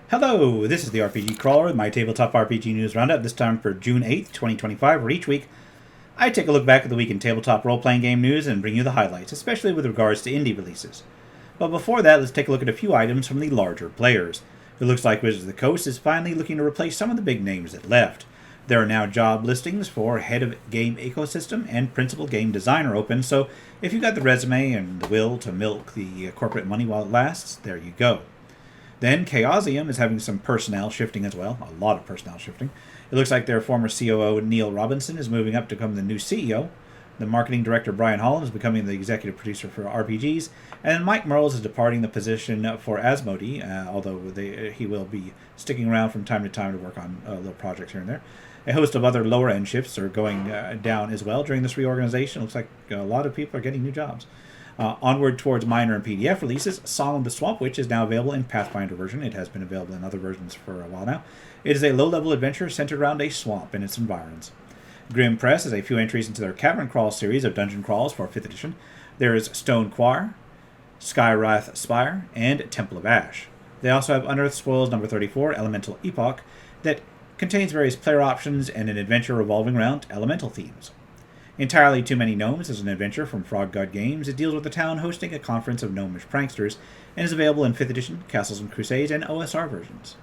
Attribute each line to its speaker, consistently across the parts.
Speaker 1: Hello, this is the RPG Crawler with my tabletop RPG news roundup, this time for June 8th, 2025, where each week I take a look back at the week in tabletop role-playing game news and bring you the highlights, especially with regards to indie releases. But before that, let's take a look at a few items from the larger players. It looks like Wizards of the Coast is finally looking to replace some of the big names that left. There are now job listings for Head of Game Ecosystem and Principal Game Designer open, so if you've got the resume and the will to milk the corporate money while it lasts, there you go. Then Chaosium is having some personnel shifting as well, a lot of personnel shifting. It looks like their former COO Neil Robinson is moving up to become the new CEO. The marketing director Brian Holland is becoming the executive producer for RPGs, and Mike Merles is departing the position for Asmodee, although he will be sticking around from time to time to work on little projects here and there. A host of other lower-end shifts are going down as well during this reorganization. It looks like a lot of people are getting new jobs. Onward towards minor and PDF releases, Song of the Swamp Witch is now available in Pathfinder version. It has been available in other versions for a while now. It is a low-level adventure centered around a swamp and its environs. Grim Press has a few entries into their Cavern Crawl series of dungeon crawls for 5th edition. There is Stone Choir, Skywrath Spire, and Temple of Ash. They also have Unearthed Spoils number 34, Elemental Epoch, that contains various player options and an adventure revolving around elemental themes. Entirely Too Many Gnomes is an adventure from Frog God Games. It deals with the town hosting a conference of gnomish pranksters and is available in 5th edition, Castles and Crusades, and OSR versions.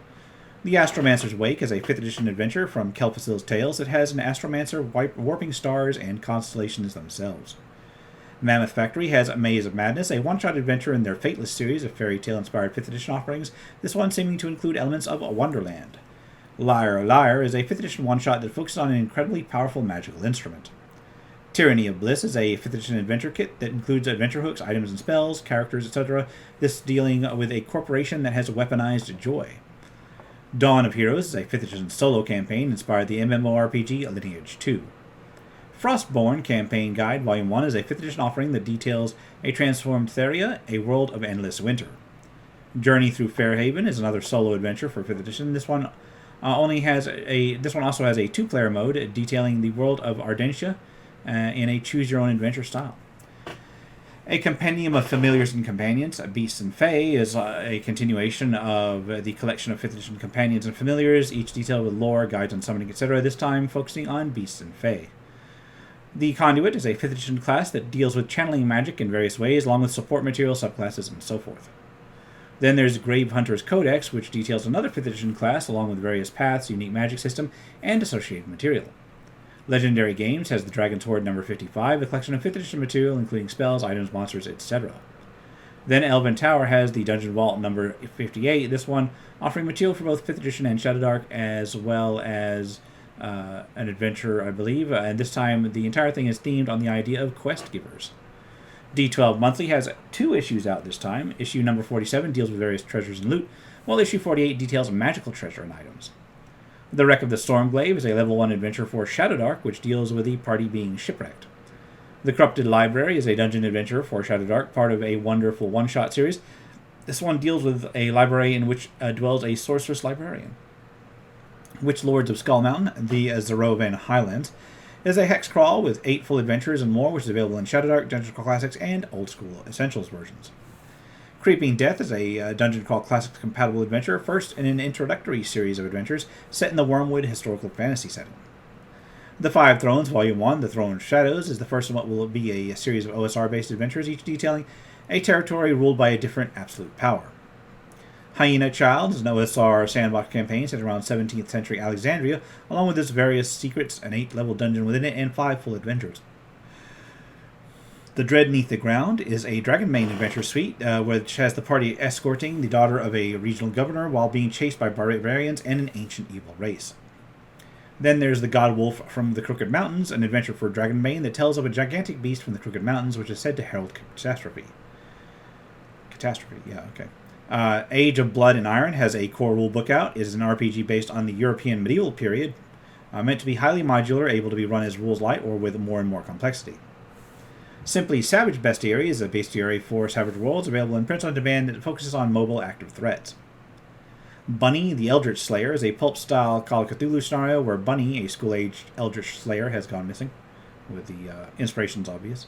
Speaker 1: The Astromancer's Wake is a 5th edition adventure from Kelphasil's Tales that has an Astromancer warping stars and constellations themselves. Mammoth Factory has Maze of Madness, a one-shot adventure in their Fateless series of fairy tale-inspired 5th edition offerings, this one seeming to include elements of Wonderland. Liar Liar is a 5th edition one-shot that focuses on an incredibly powerful magical instrument. Tyranny of Bliss is a 5th edition adventure kit that includes adventure hooks, items and spells, characters, etc. This dealing with a corporation that has weaponized joy. Dawn of Heroes is a 5th edition solo campaign inspired the MMORPG Lineage 2. Frostborn Campaign Guide Volume 1 is a 5th edition offering that details a transformed Theria, a world of endless winter. Journey Through Fairhaven is another solo adventure for 5th edition. This one also has a 2-player mode detailing the world of Ardentia, in a choose-your-own-adventure style. A Compendium of Familiars and Companions, Beasts and Fae, is a continuation of the collection of 5th edition companions and familiars, each detailed with lore, guides on summoning, etc., this time focusing on Beasts and Fae. The Conduit is a 5th edition class that deals with channeling magic in various ways, along with support material, subclasses, and so forth. Then there's Grave Hunter's Codex, which details another 5th edition class, along with various paths, unique magic system, and associated material. Legendary Games has the Dragon's Hoard number 55, a collection of 5th edition material including spells, items, monsters, etc. Then Elven Tower has the Dungeon Vault number 58, this one offering material for both 5th edition and Shadowdark, as well as an adventure, I believe, and this time the entire thing is themed on the idea of quest givers. D12 Monthly has 2 issues out this time. Issue number 47 deals with various treasures and loot, while issue 48 details magical treasure and items. The Wreck of the Stormglaive is a level 1 adventure for Shadowdark, which deals with the party being shipwrecked. The Corrupted Library is a dungeon adventure for Shadowdark, part of a wonderful one-shot series. This one deals with a library in which dwells a sorceress librarian. Witch Lords of Skull Mountain, the Zerovan Highlands, is a hex crawl with 8 full adventures and more, which is available in Shadowdark, Dungeon Crawl Classics, and Old School Essentials versions. Creeping Death is a Dungeon Crawl Classics compatible adventure, first in an introductory series of adventures set in the Wormwood historical fantasy setting. The Five Thrones Volume 1, The Throne of Shadows, is the first in what will be a series of OSR-based adventures, each detailing a territory ruled by a different absolute power. Hyena Child is an OSR sandbox campaign set around 17th century Alexandria, along with its various secrets, an 8-level dungeon within it, and 5 full adventures. The Dread Neath the Ground is a Dragonbane adventure suite, which has the party escorting the daughter of a regional governor while being chased by barbarians and an ancient evil race. Then there's the God Wolf from the Crooked Mountains, an adventure for Dragonbane that tells of a gigantic beast from the Crooked Mountains which is said to herald catastrophe. Age of Blood and Iron has a core rulebook out. It is an RPG based on the European medieval period, meant to be highly modular, able to be run as rules light or with more and more complexity. Simply Savage Bestiary is a bestiary for Savage Worlds, available in print on demand that focuses on mobile active threats. Bunny, the Eldritch Slayer, is a pulp-style Call of Cthulhu scenario where Bunny, a school-aged Eldritch Slayer, has gone missing, with the inspirations obvious.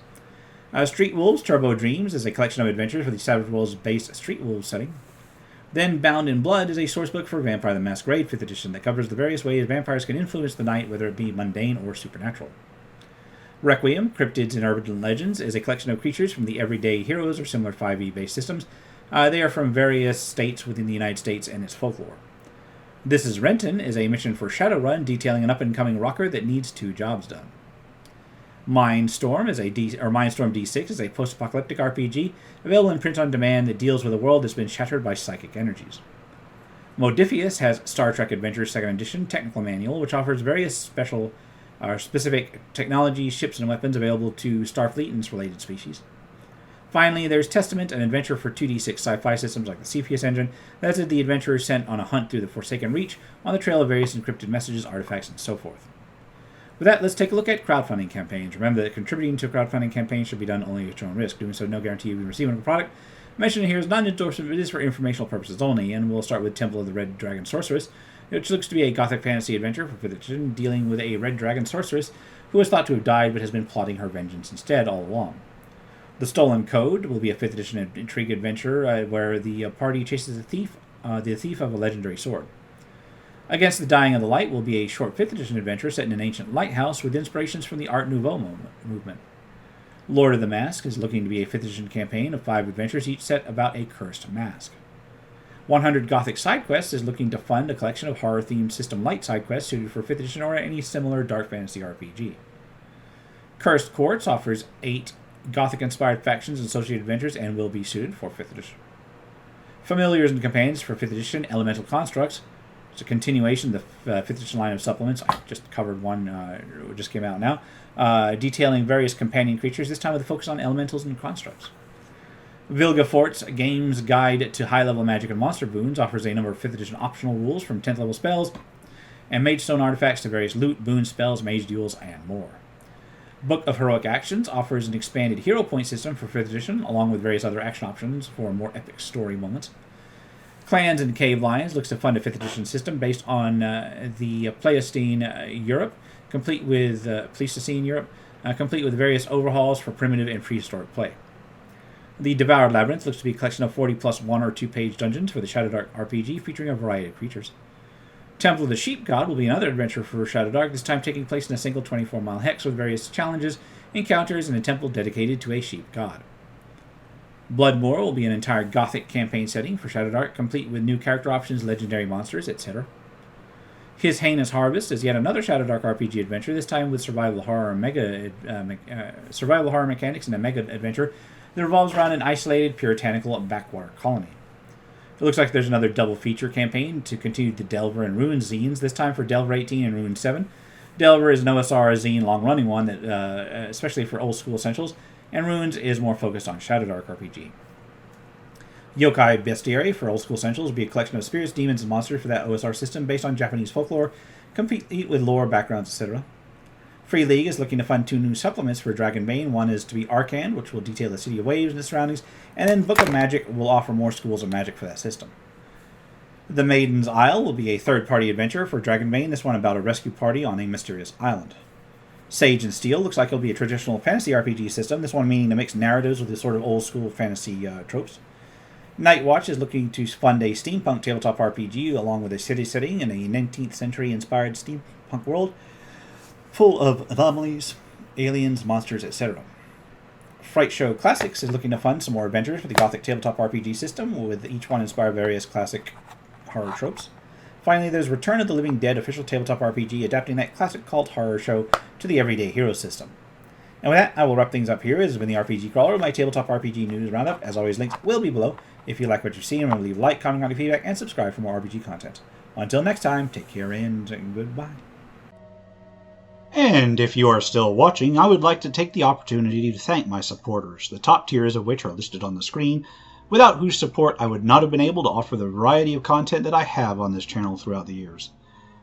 Speaker 1: Street Wolves Turbo Dreams is a collection of adventures for the Savage Worlds-based Street Wolves setting. Then Bound in Blood is a sourcebook for Vampire the Masquerade 5th edition that covers the various ways vampires can influence the night, whether it be mundane or supernatural. Requiem, Cryptids and Urban Legends, is a collection of creatures from the Everyday Heroes or similar 5e-based systems. They are from various states within the United States and its folklore. This is Renton is a mission for Shadowrun detailing an up-and-coming rocker that needs 2 jobs done. Mindstorm D6 is a post-apocalyptic RPG available in print on demand that deals with a world that's been shattered by psychic energies. Modiphius has Star Trek Adventures 2nd Edition Technical Manual, which offers various specific technology, ships, and weapons available to Starfleet and its related species. Finally, there's Testament, an adventure for 2d6 sci-fi systems like the Cepheus engine that has the adventurer sent on a hunt through the Forsaken Reach on the trail of various encrypted messages, artifacts, and so forth. With that, let's take a look at crowdfunding campaigns. Remember that contributing to a crowdfunding campaign should be done only at your own risk. Doing so, no guarantee you'll be receiving a product. Mentioned here is not an endorsement, but it is for informational purposes only, and we'll start with Temple of the Red Dragon Sorceress, which looks to be a gothic fantasy adventure for 5th edition, dealing with a red dragon sorceress who is thought to have died but has been plotting her vengeance instead all along. The Stolen Code will be a 5th edition intrigue adventure where the party chases the thief of a legendary sword. Against the Dying of the Light will be a short 5th edition adventure set in an ancient lighthouse with inspirations from the Art Nouveau movement. Lord of the Mask is looking to be a 5th edition campaign of 5 adventures, each set about a cursed mask. 100 Gothic Side Quests is looking to fund a collection of horror-themed system light side quests suited for 5th edition or any similar dark fantasy RPG. Cursed Courts offers 8 Gothic-inspired factions and associated adventures and will be suited for 5th edition. Familiars and Companions for 5th edition Elemental Constructs. It's a continuation of the 5th edition line of supplements. I just covered one, just came out now, detailing various companion creatures, this time with a focus on elementals and constructs. Vilgefort's Game's Guide to High-Level Magic and Monster Boons offers a number of 5th edition optional rules from 10th level spells and Magestone artifacts to various loot, boon spells, mage duels, and more. Book of Heroic Actions offers an expanded hero point system for 5th edition, along with various other action options for more epic story moments. Clans and Cave Lions looks to fund a 5th edition system based on the Pleistocene Europe, complete with various overhauls for primitive and prehistoric play. The Devoured Labyrinth looks to be a collection of 40 plus 1 or 2 page dungeons for the Shadowdark RPG featuring a variety of creatures. Temple of the Sheep God will be another adventure for Shadowdark, this time taking place in a single 24-mile hex with various challenges, encounters, and a temple dedicated to a sheep god. Bloodmoor will be an entire Gothic campaign setting for Shadowdark, complete with new character options, legendary monsters, etc. His Heinous Harvest is yet another Shadowdark RPG adventure, this time with survival horror mechanics and a mega adventure that revolves around an isolated puritanical backwater colony. It looks like there's another double feature campaign to continue the Delver and Ruin zines, this time for Delver 18 and Ruin 7. Delver is an OSR zine, long-running one, that especially for old school essentials, and Ruins is more focused on Shadowdark RPG. Yokai Bestiary for Old School Essentials will be a collection of spirits, demons, and monsters for that OSR system based on Japanese folklore, complete with lore, backgrounds, etc. Free League is looking to fund 2 new supplements for Dragonbane. One is to be Arcane, which will detail the City of Waves and its surroundings, and then Book of Magic will offer more schools of magic for that system. The Maiden's Isle will be a third-party adventure for Dragonbane, this one about a rescue party on a mysterious island. Sage and Steel looks like it'll be a traditional fantasy RPG system, this one meaning to mix narratives with the sort of old-school fantasy tropes. Nightwatch is looking to fund a steampunk tabletop RPG along with a city setting in a 19th century inspired steampunk world full of anomalies, aliens, monsters, etc. Fright Show Classics is looking to fund some more adventures for the Gothic tabletop RPG system, with each one inspired by various classic horror tropes. Finally, there's Return of the Living Dead official tabletop RPG, adapting that classic cult horror show to the Everyday Hero system. And with that, I will wrap things up here. This has been the RPG Crawler, my tabletop RPG news roundup. As always, links will be below. If you like what you've seen, remember to leave a like, comment on your feedback, and subscribe for more RPG content. Until next time, take care and goodbye. And if you are still watching, I would like to take the opportunity to thank my supporters, the top tiers of which are listed on the screen, without whose support I would not have been able to offer the variety of content that I have on this channel throughout the years.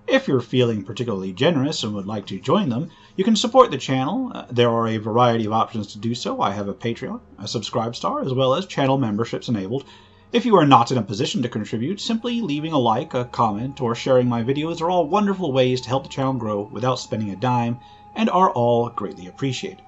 Speaker 1: If you're feeling particularly generous and would like to join them, you can support the channel. There are a variety of options to do so. I have a Patreon, a Subscribe Star, as well as channel memberships enabled. If you are not in a position to contribute, simply leaving a like, a comment, or sharing my videos are all wonderful ways to help the channel grow without spending a dime, and are all greatly appreciated.